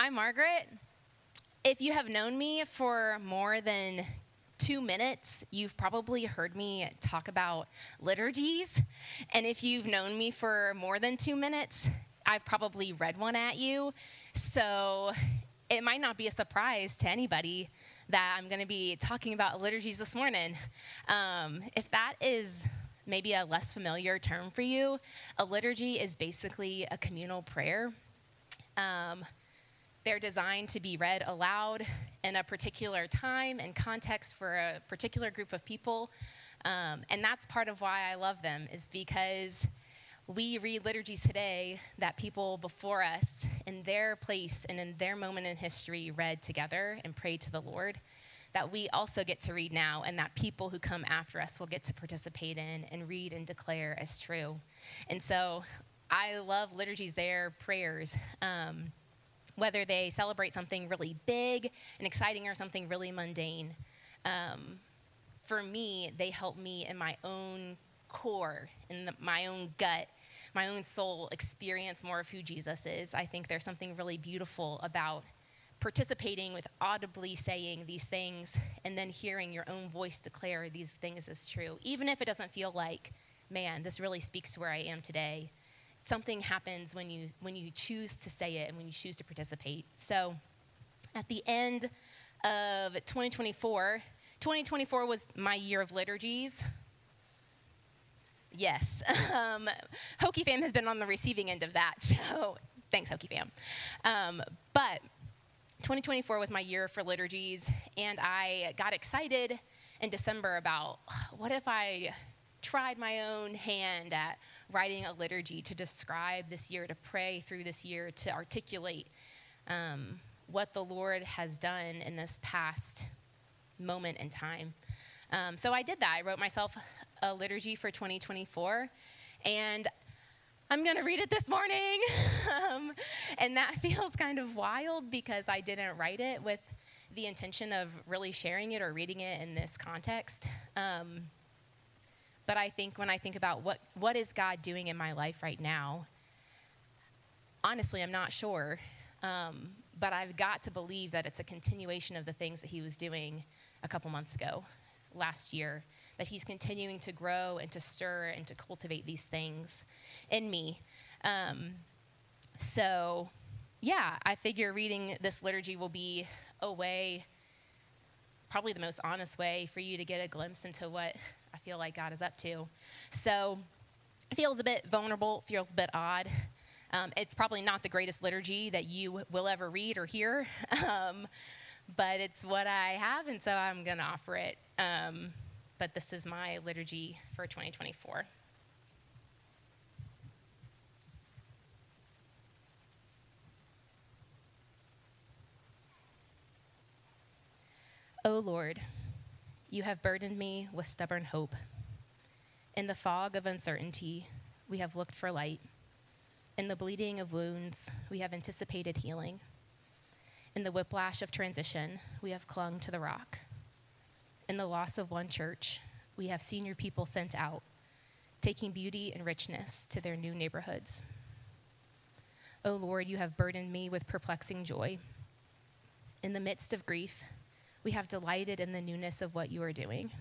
I'm Margaret. If you have known me for more than 2 minutes, you've probably heard me talk about liturgies. And if you've known me for more than 2 minutes, I've probably read one at you. So it might not be a surprise to anybody that I'm going to be talking about liturgies this morning. If that is maybe a less familiar term for you, a liturgy is basically a communal prayer. They're designed to be read aloud in a particular time and context for a particular group of people. And that's part of why I love them, is because we read liturgies today that people before us, in their place and in their moment in history, read together and prayed to the Lord, that we also get to read now, and that people who come after us will get to participate in and read and declare as true. And so I love liturgies, they're prayers. Whether they celebrate something really big and exciting or something really mundane. For me, they help me in my own core, in my own gut, my own soul experience more of who Jesus is. I think there's something really beautiful about participating with audibly saying these things and then hearing your own voice declare these things as true. Even if it doesn't feel like, man, this really speaks to where I am today. Something happens when you choose to say it and when you choose to participate. So at the end of 2024 was my year of liturgies. Yes. Hokie fam has been on the receiving end of that, so thanks, Hokie fam. But 2024 was my year for liturgies, and I got excited in December about, what if I tried my own hand at writing a liturgy to describe this year, to pray through this year, to articulate what the Lord has done in this past moment in time. So I did that. I wrote myself a liturgy for 2024, and I'm going to read it this morning. And that feels kind of wild because I didn't write it with the intention of really sharing it or reading it in this context. But I think when I think about what is God doing in my life right now, honestly, I'm not sure. But I've got to believe that it's a continuation of the things that he was doing a couple months ago, last year, that he's continuing to grow and to stir and to cultivate these things in me. So, yeah, I figure reading this liturgy will be a way, probably the most honest way for you to get a glimpse into what I feel like God is up to. So it feels a bit vulnerable, feels a bit odd. It's probably not the greatest liturgy that you will ever read or hear, but it's what I have, and so I'm going to offer it. But this is my liturgy for 2024. O Lord, you have burdened me with stubborn hope. In the fog of uncertainty, we have looked for light. In the bleeding of wounds, we have anticipated healing. In the whiplash of transition, we have clung to the rock. In the loss of one church, we have seen your people sent out, taking beauty and richness to their new neighborhoods. O Lord, you have burdened me with perplexing joy. In the midst of grief, we have delighted in the newness of what you are doing.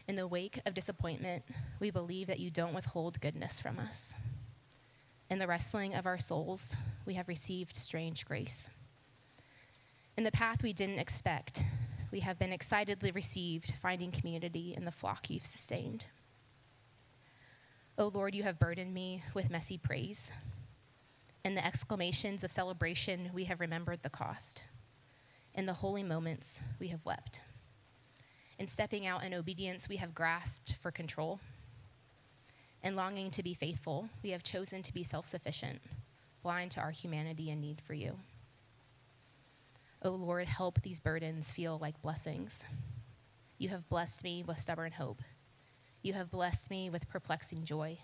In the wake of disappointment, we believe that you don't withhold goodness from us. In the wrestling of our souls, we have received strange grace. In the path we didn't expect, we have been excitedly received, finding community in the flock you've sustained. O Lord, you have burdened me with messy praise. In the exclamations of celebration, we have remembered the cost. In the holy moments, we have wept. In stepping out in obedience, we have grasped for control. In longing to be faithful, we have chosen to be self-sufficient, blind to our humanity and need for you. O Lord, help these burdens feel like blessings. You have blessed me with stubborn hope. You have blessed me with perplexing joy.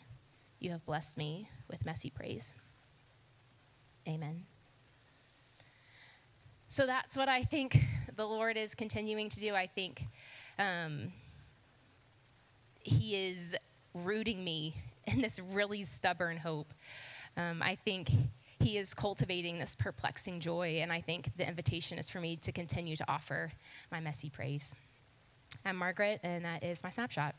You have blessed me with messy praise. Amen. So that's what I think the Lord is continuing to do. I think he is rooting me in this really stubborn hope. I think he is cultivating this perplexing joy, and I think the invitation is for me to continue to offer my messy praise. I'm Margaret, and that is my snapshot.